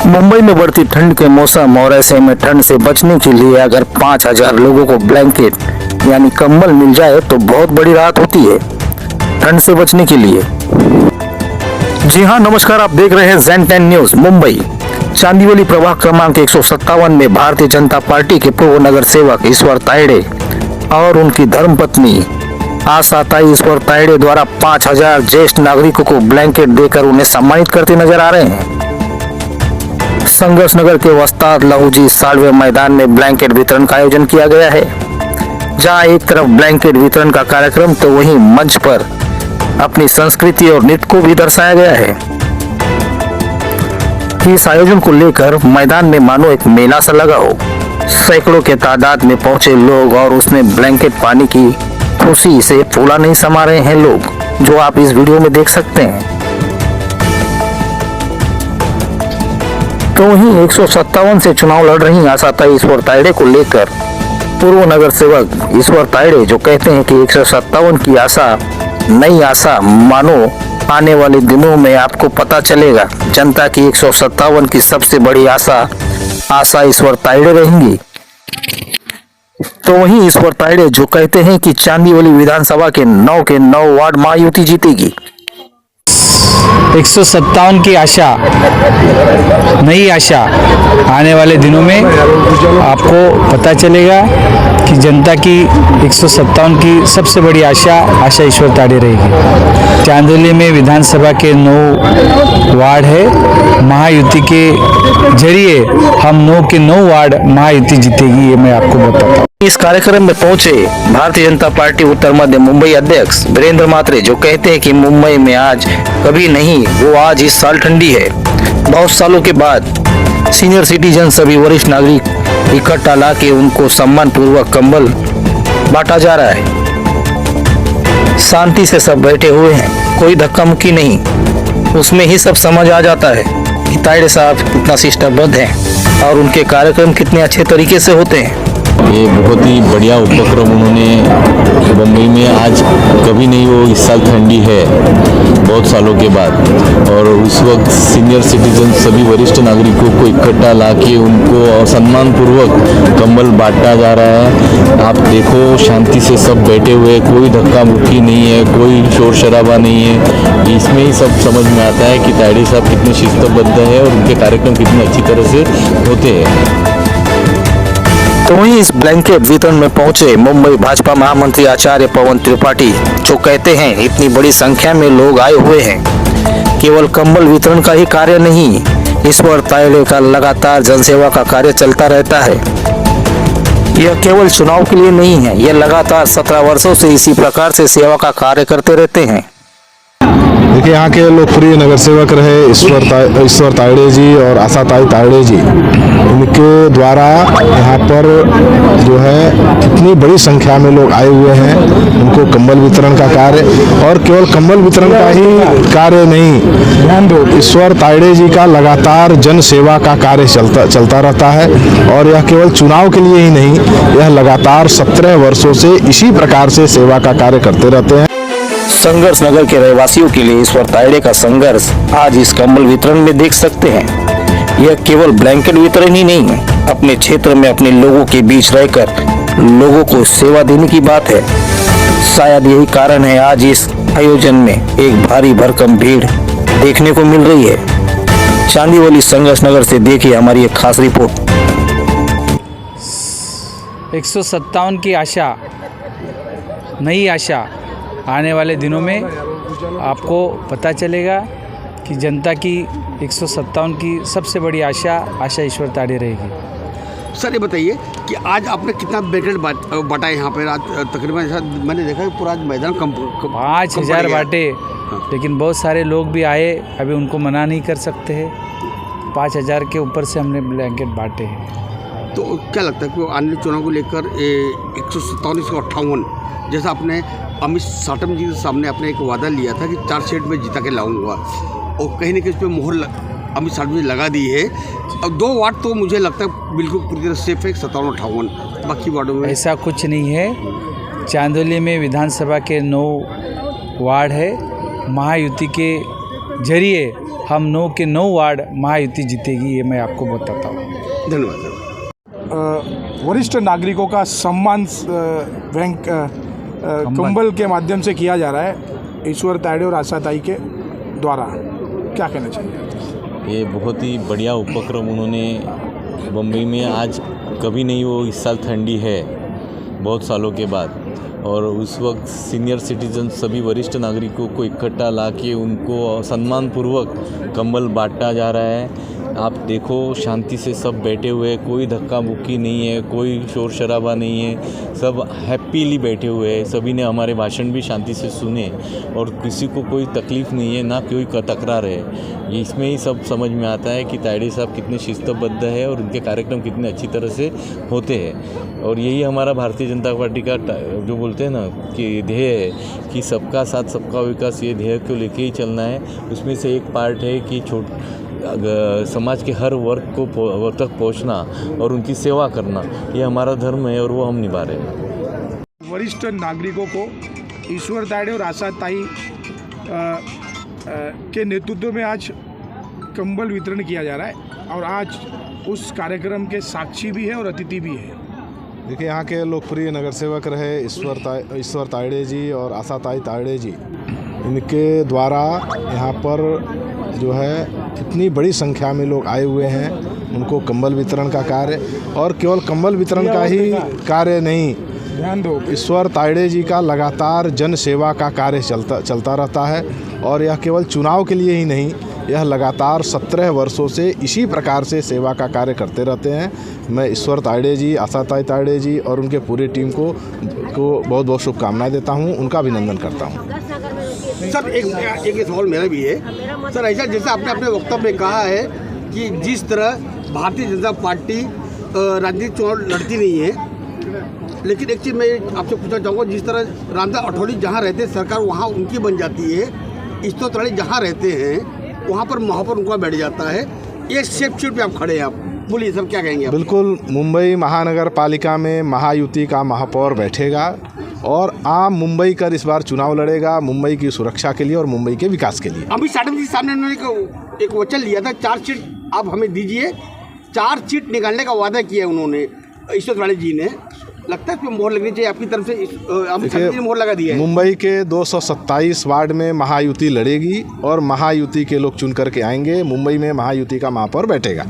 मुंबई में बढ़ती ठंड के मौसम और ऐसे में ठंड से बचने के लिए अगर 5000 लोगों को ब्लैंकेट यानी कंबल मिल जाए तो बहुत बड़ी राहत होती है ठंड से बचने के लिए। जी हां, नमस्कार, आप देख रहे हैं ज़ेन10 न्यूज मुंबई। चांदीवली प्रभाग क्रमांक 157 में भारतीय जनता पार्टी के पूर्व नगर सेवक ईश्वर तायड़े और उनकी धर्मपत्नी आशा ताई ईश्वर तायड़े द्वारा 5000 ज्येष्ठ नागरिकों को ब्लैंकेट देकर उन्हें सम्मानित करते नजर आ रहे हैं। संघर्ष नगर के वस्ताद लहूजी सालवे मैदान में ब्लैंकेट वितरण का आयोजन किया गया है, जहां एक तरफ ब्लैंकेट वितरण का कार्यक्रम तो वहीं मंच पर अपनी संस्कृति और नृत्य को भी दर्शाया गया है। इस आयोजन को लेकर मैदान में मानो एक मेला सा लगा हो। सैकड़ों के तादाद में पहुंचे लोग और उसमें ब्लैंकेट पाने की खुशी से फूला नहीं समा रहे हैं लोग, जो आप इस वीडियो में देख सकते हैं। तो वहीं 157 से चुनाव लड़ रही आशा ताई ईश्वर तायड़े को लेकर पूर्व नगर सेवक ईश्वर तायड़े जो कहते हैं कि 157 की आशा नई आशा, मानो आने वाले दिनों में आपको पता चलेगा जनता की 157 की सबसे बड़ी आशा ईश्वर तायड़े रहेंगी। तो वहीं ईश्वर तायड़े जो कहते हैं कि चांदीवली विधानसभा के 9 वार्ड महायुति जीतेगी। 157 की आशा, नई आशा, आने वाले दिनों में आपको पता चलेगा कि जनता की 157 की सबसे बड़ी आशा ईश्वर तायड़े रहेगी। चांदोली में विधानसभा के 9 वार्ड है, महायुति के जरिए हम 9 के 9 वार्ड महायुति जीतेगी, ये मैं आपको बताता हूँ। इस कार्यक्रम में पहुंचे भारतीय जनता पार्टी उत्तर मध्य मुंबई अध्यक्ष वीरेंद्र मात्रे जो कहते हैं कि मुंबई में आज कभी नहीं, वो आज इस साल ठंडी है। बहुत सालों के बाद सीनियर सिटीजन सभी वरिष्ठ नागरिक इकट्ठा ला के उनको सम्मान पूर्वक कंबल बांटा जा रहा है। शांति से सब बैठे हुए हैं, कोई धक्का मुक्की नहीं। उसमें ही सब समझ आ जाता है कि तायड़े साहब कितना शिष्टाबद्ध हैं और उनके कार्यक्रम कितने अच्छे तरीके से होते हैं। ये बहुत ही बढ़िया उपक्रम उन्होंने मुंबई में, आज कभी नहीं, वो इस साल ठंडी है बहुत सालों के बाद, और उस वक्त सीनियर सिटीजन सभी वरिष्ठ नागरिकों को इकट्ठा लाके उनको सम्मान पूर्वक कंबल बांटा जा रहा है। आप देखो, शांति से सब बैठे हुए, कोई धक्का मुक्की नहीं है, कोई शोर शराबा नहीं है। इसमें ही सब समझ में आता है कि तायड़े साहब कितने शिस्तबद्ध है और उनके कार्यक्रम कितने अच्छी तरह से होते हैं। तो वहीं इस ब्लैंकेट वितरण में पहुंचे मुंबई भाजपा महामंत्री आचार्य पवन त्रिपाठी जो कहते हैं इतनी बड़ी संख्या में लोग आए हुए हैं, केवल कंबल वितरण का ही कार्य नहीं, ईश्वर तायड़े का लगातार जनसेवा का कार्य चलता रहता है। यह केवल चुनाव के लिए नहीं है, यह लगातार 17 वर्षों से इसी प्रकार से सेवा का कार्य करते रहते हैं। देखिए, यहाँ के लोकप्रिय नगर सेवक रहे ईश्वर तायड़े जी और आशा ताई तायड़े जी, इनके द्वारा यहाँ पर जो है कितनी बड़ी संख्या में लोग आए हुए हैं। उनको कंबल वितरण का कार्य, और केवल कंबल वितरण का ही कार्य नहीं, ध्यान दो, ईश्वर तायड़े जी का लगातार जन सेवा का कार्य चलता रहता है। और यह केवल चुनाव के लिए ही नहीं, यह लगातार 17 वर्षों से इसी प्रकार से सेवा का कार्य करते रहते हैं। संघर्ष नगर के रहवासियों के लिए ईश्वर तायड़े का संघर्ष आज इस कंबल वितरण में देख सकते हैं। यह केवल ब्लैंकेट वितरण ही नहीं है, अपने क्षेत्र में अपने लोगों के बीच रहकर लोगों को सेवा देने की बात है। शायद यही कारण है आज इस आयोजन में एक भारी भरकम भीड़ देखने को मिल रही है। चांदीवली संघर्ष नगर से देखिए हमारी एक खास रिपोर्ट। 157 की आशा, नई आशा, आने वाले दिनों में आपको पता चलेगा कि जनता की 157 की सबसे बड़ी आशा ईश्वर तायड़े रहेगी। सर ये बताइए कि आज आपने कितना ब्लैंकेट बांटा है यहाँ पर? आज तकरीबन मैंने देखा कि पूरा मैदान 5000 बांटे, लेकिन बहुत सारे लोग भी आए, अभी उनको मना नहीं कर सकते हैं। 5000 के ऊपर से हमने ब्लैंकेट बांटे हैं। तो क्या लगता है कि आने चुनाव को लेकर 157 जैसा आपने अमित साटम जी के सामने आपने एक वादा लिया था कि 4 सीट में जीता के लाऊंगा, और कहीं ना कहीं इस पर मोहर अमित साटम जी लगा दी है। और 2 वार्ड तो मुझे लगता है बिल्कुल पूरी तरह सेफ है, 57-58, बाकी वार्डों में ऐसा कुछ नहीं है। चांदोली में विधानसभा के 9 वार्ड है, महायुति के जरिए हम 9 के 9 वार्ड महायुति जीतेगी, ये मैं आपको बताता हूँ। धन्यवाद सर। वरिष्ठ नागरिकों का सम्मान बैंक कंबल के माध्यम से किया जा रहा है ईश्वर तायड़े और आशा ताई के द्वारा, क्या कहना चाहिए? ये बहुत ही बढ़िया उपक्रम उन्होंने बम्बई में आज कभी नहीं, वो इस साल ठंडी है बहुत सालों के बाद, और उस वक्त सीनियर सिटीजन सभी वरिष्ठ नागरिकों को इकट्ठा ला के उनको सम्मानपूर्वक कंबल बांटा जा रहा है। आप देखो शांति से सब बैठे हुए, कोई धक्का मुक्की नहीं है, कोई शोर शराबा नहीं है, सब हैप्पीली बैठे हुए हैं। सभी ने हमारे भाषण भी शांति से सुने और किसी को कोई तकलीफ़ नहीं है, ना कोई तकरार है। इसमें ही सब समझ में आता है कि तायड़े साहब कितने शिस्तबद्ध है और उनके कार्यक्रम कितने अच्छी तरह से होते हैं। और यही हमारा भारतीय जनता पार्टी का जो बोलते हैं ना कि ध्येय है कि सबका साथ सबका विकास, ये ध्येय को लेके ही चलना है। उसमें से एक पार्ट है कि समाज के हर वर्ग को तक पहुंचना और उनकी सेवा करना, ये हमारा धर्म है और वो हम निभा रहे हैं। वरिष्ठ नागरिकों को ईश्वर तायड़े और आशा ताई के नेतृत्व में आज कंबल वितरण किया जा रहा है और आज उस कार्यक्रम के साक्षी भी है और अतिथि भी है। देखिए, यहाँ के लोकप्रिय नगर सेवक रहे ईश्वर तायड़े जी और आशा ताई तायड़े जी, इनके द्वारा यहाँ पर जो है इतनी बड़ी संख्या में लोग आए हुए हैं। उनको कंबल वितरण का कार्य, और केवल कंबल वितरण का ही कार्य नहीं, ध्यान दो, ईश्वर तायड़े जी का लगातार जन सेवा का कार्य चलता रहता है। और यह केवल चुनाव के लिए ही नहीं, यह लगातार 17 वर्षों से इसी प्रकार से सेवा का कार्य करते रहते हैं। मैं ईश्वर तायड़े जी, आशा ताई तायड़े जी और उनके पूरी टीम को बहुत बहुत शुभकामनाएं देता हूं, उनका अभिनंदन करता हूं। सर एक सवाल मेरा भी है सर, ऐसा जैसे आपने अपने वक्तव्य में कहा है कि जिस तरह भारतीय जनता पार्टी राजनीतिक चुनाव लड़ती नहीं है, लेकिन एक चीज़ मैं आपसे पूछना चाहूँगा, जिस तरह रामदास अठौड़ी जहाँ रहते हैं सरकार वहाँ उनकी बन जाती है, ईश्वर तायड़े जहाँ रहते हैं वहाँ पर महापौर उनका बैठ जाता है, एक सेफ सीट पे आप खड़े हैं, आप बोलिए सर क्या कहेंगे आप? बिल्कुल, मुंबई महानगर पालिका में महायुति का महापौर बैठेगा और आम मुंबई कर इस बार चुनाव लड़ेगा, मुंबई की सुरक्षा के लिए और मुंबई के विकास के लिए। अमित शाह जी सामने उन्होंने एक वचन लिया था, 4 सीट आप हमें दीजिए, 4 सीट निकालने का वादा किया उन्होंने, ईश्वर तायड़े जी ने। लगता है इसमें मोहर लगनी चाहिए आपकी तरफ से, अमित शाह जी ने मोहर लगा दिया है। मुंबई के 227 वार्ड में महायुति लड़ेगी और महायुति के लोग चुन करके आएंगे, मुंबई में महायुति का महापौर बैठेगा।